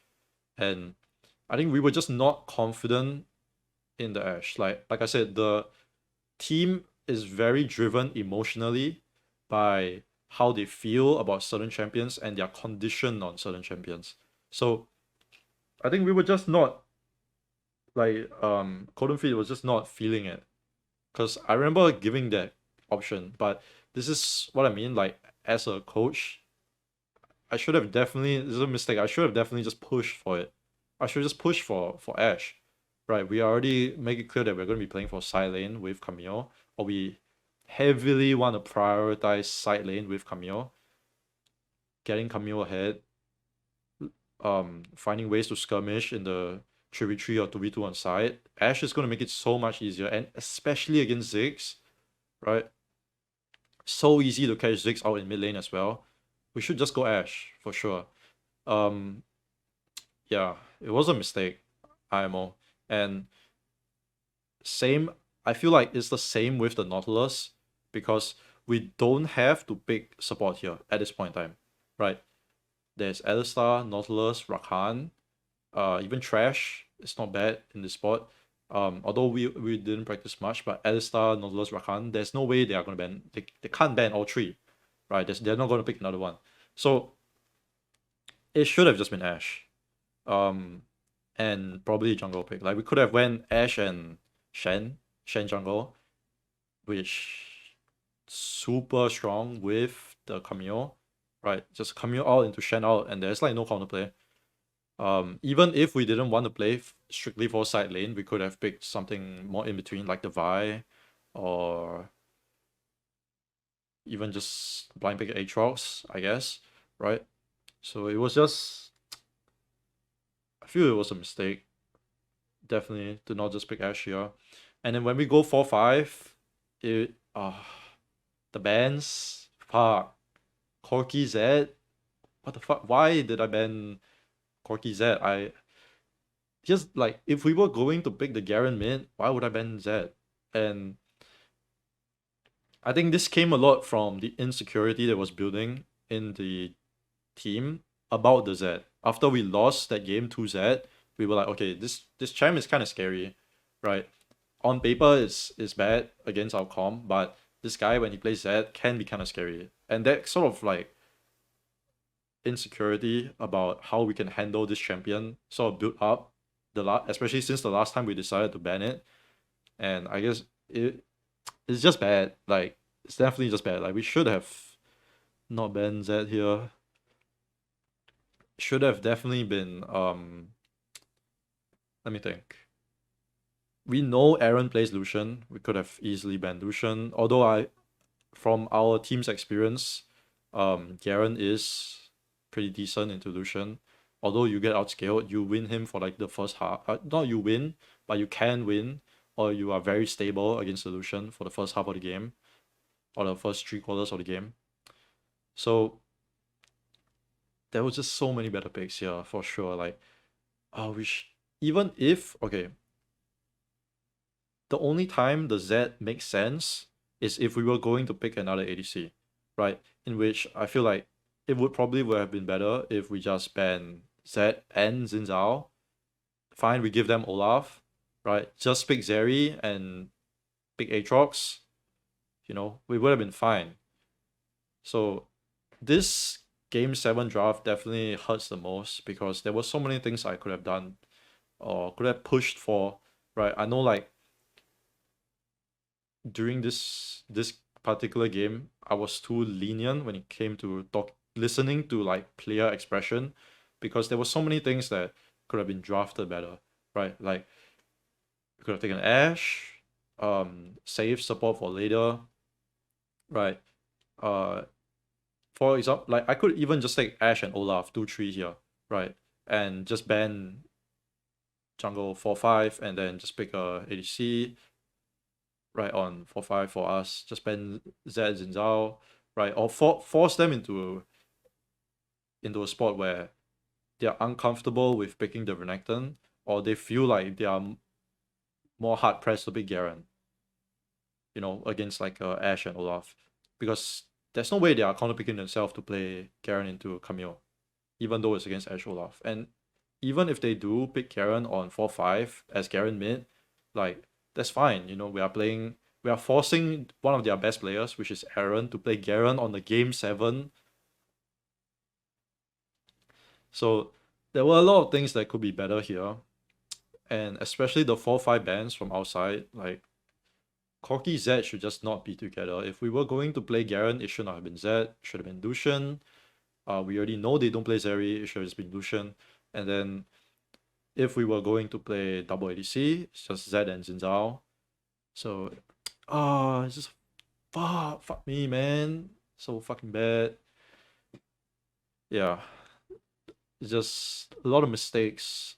and I think we were just not confident in the Ashe. Like I said, the team is very driven emotionally by how they feel about certain champions and their condition on certain champions. So I think we were just not like Codon Feed was just not feeling it. Cause I remember giving that option, but this is what I mean, like as a coach, I should have definitely, this is a mistake, I should have definitely just pushed for it. I should just push for Ashe. Right, we already make it clear that we're going to be playing for side lane with Camille, or we heavily want to prioritize side lane with Camille, getting Camille ahead, finding ways to skirmish in the 3v3 or 2v2 on side. Ashe is going to make it so much easier, and especially against Ziggs, right? So easy to catch Ziggs out in mid lane as well. We should just go Ashe for sure. Yeah, it was a mistake, IMO. And same, I feel like it's the same with the Nautilus because we don't have to pick support here at this point in time, right? There's Alistar, Nautilus, Rakan, even Trash. It's not bad in this spot. Although we didn't practice much, but Alistar, Nautilus, Rakan, there's no way they are gonna ban. They can't ban all three, right? They're not gonna pick another one. So it should have just been Ashe. And probably jungle pick. Like we could have went Ashe and Shen jungle, which super strong with the Camille, right? Just Camille out into Shen out, and there's like no counterplay. Even if we didn't want to play strictly for side lane, we could have picked something more in between, like the Vi, or even just blind pick Aatrox, I guess, right? So it was just, I feel it was a mistake, definitely, to not just pick Ashe here. And then when we go 4-5, it the bans, fuck, Corki Z, what the fuck? Why did I ban Corki Z? I just like, if we were going to pick the Garen mid, why would I ban Z? And I think this came a lot from the insecurity that was building in the team about the Z. After we lost that game to Z, we were like, okay, this champ is kind of scary, right? On paper, it's bad against our comp, but this guy, when he plays Z, can be kind of scary. And that sort of like insecurity about how we can handle this champion sort of built up especially since the last time we decided to ban it. And I guess it's just bad. Like, it's definitely just bad. Like, we should have not banned Z here. Should have definitely been let me think. We know Aaron plays Lucian. We could have easily banned Lucian. Although from our team's experience, Garen is pretty decent into Lucian. Although you get outscaled, you win him for like the first half. Not you win, but you can win, or you are very stable against the Lucian for the first half of the game, or the first 3 quarters of the game. So there was just so many better picks here for sure. Like, even if, okay, the only time the Z makes sense is if we were going to pick another ADC, right? In which I feel like it would have been better if we just ban Z and Xin Zhao. Fine, we give them Olaf, right? Just pick Zeri and pick Aatrox. You know, we would have been fine. So this Game 7 draft definitely hurts the most because there were so many things I could have done or could have pushed for, right? I know, like, during this particular game, I was too lenient when it came to listening to like player expression, because there were so many things that could have been drafted better, right? Like, we could have taken Ashe, save support for later, right? For example, like, I could even just take Ashe and Olaf 2-3 here, right? And just ban jungle 4-5 and then just pick a ADC, right, on 4-5 for us. Just ban Zed Xin Zhao, right? Or force them into a spot where they are uncomfortable with picking the Renekton, or they feel like they are more hard pressed to pick Garen, you know, against like Ashe and Olaf. Because there's no way they are counter picking themselves to play Garen into Camille, even though it's against Ashe Olaf. And even if they do pick Garen on 4-5 as Garen mid, like, that's fine. You know, we are forcing one of their best players, which is Aaron, to play Garen on the Game 7. So there were a lot of things that could be better here. And especially the 4-5 bans from outside, like, Corki Z should just not be together. If we were going to play Garen, it should not have been Z, it should have been Lucian. We already know they don't play Zeri, it should have just been Lucian. And then if we were going to play double ADC, it's just Z and Xin Zhao. So, it's just, fuck me, man. So fucking bad. Yeah. It's just a lot of mistakes,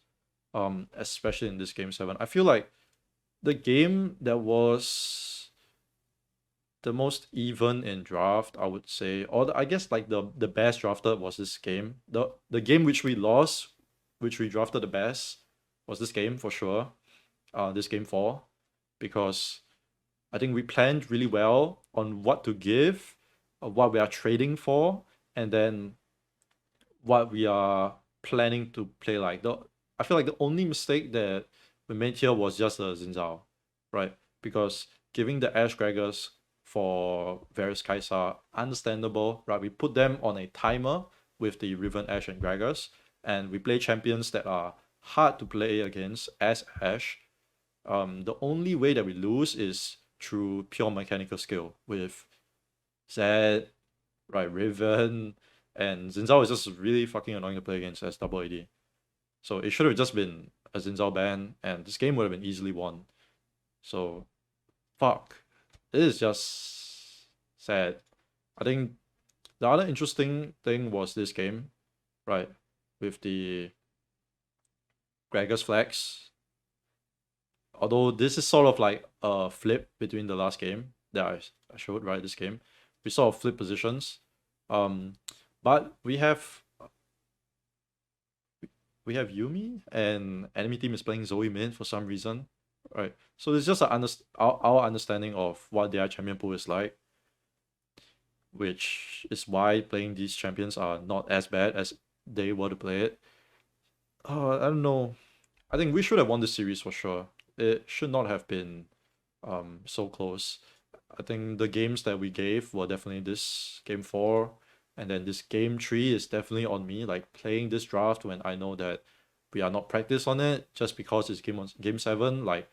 especially in this Game 7. I feel like the game that was the most even in draft, I would say, or I guess like the best drafted was this game. The game which we lost, which we drafted the best, was this game for sure. this game 4, because I think we planned really well on what to give, what we are trading for, and then what we are planning to play like. I feel like the only mistake that we made here was just the Zinzao, right? Because giving the Ash Gregors for various Kaisa, understandable, right? We put them on a timer with the Riven Ash and Gregors, and we play champions that are hard to play against as Ash. The only way that we lose is through pure mechanical skill with Zed, right, Riven, and Zinzao is just really fucking annoying to play against as double AD. So it should have just been a Zinzao ban, and this game would have been easily won. So, fuck. It is just sad. I think the other interesting thing was this game, right, with the Gregor's flags. Although this is sort of like a flip between the last game that I showed, right, this game. We sort of flip positions. But we have Yumi, and enemy team is playing Zoe mid for some reason, right? So it's just our understanding of what their champion pool is like, which is why playing these champions are not as bad as they were to play it. I don't know. I think we should have won this series for sure. It should not have been so close. I think the games that we gave were definitely this game 4, and then this game 3 is definitely on me. Like playing this draft when I know that we are not practiced on it just because it's game 7. Like,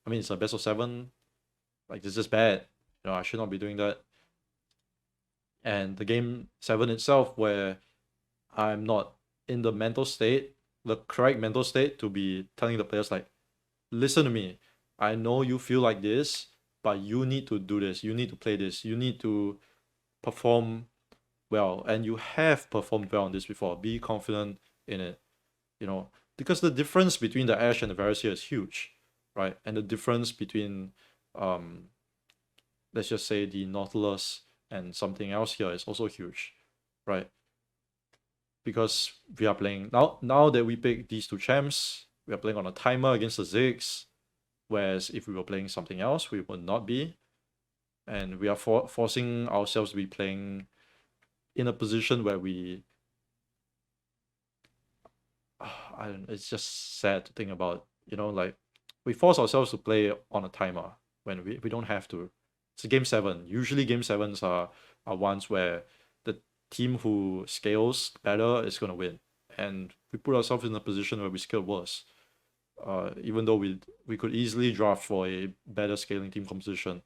I mean, it's a best of 7. Like, this is bad. I should not be doing that. And the game 7 itself, where I'm not in the correct mental state to be telling the players like, listen to me. I know you feel like this, but you need to do this. You need to play this. You need to perform well, and you have performed well on this before. Be confident in it, because the difference between the Ashe and the Varus here is huge, right? And the difference between, let's just say, the Nautilus and something else here is also huge, right? Because we are playing now that we pick these two champs, we are playing on a timer against the Ziggs, whereas if we were playing something else, we would not be, and we are forcing ourselves to be playing in a position where we it's just sad to think about, like we force ourselves to play on a timer when we don't have to. It's a game 7. Usually game 7s are ones where the team who scales better is gonna win, and we put ourselves in a position where we scale worse. Even though we could easily draft for a better scaling team composition,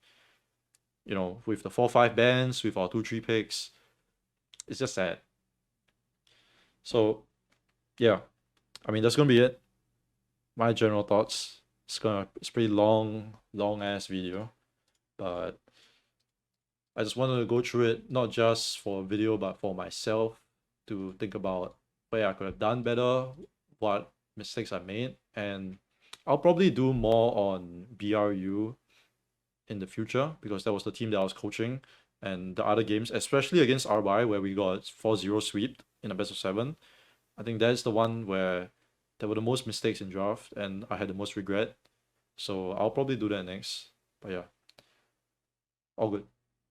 with the 4-5 bans, with our 2-3 picks, it's just sad. So yeah, I mean, that's gonna be it. My general thoughts. It's pretty long ass video, but I just wanted to go through it, not just for a video, but for myself, to think about where I could have done better, what mistakes I made, and I'll probably do more on BRU in the future, because that was the team that I was coaching, and the other games, especially against RY, where we got 4-0 sweep in a best of 7. I think that's the one where there were the most mistakes in draft, and I had the most regret. So I'll probably do that next. But yeah, all good.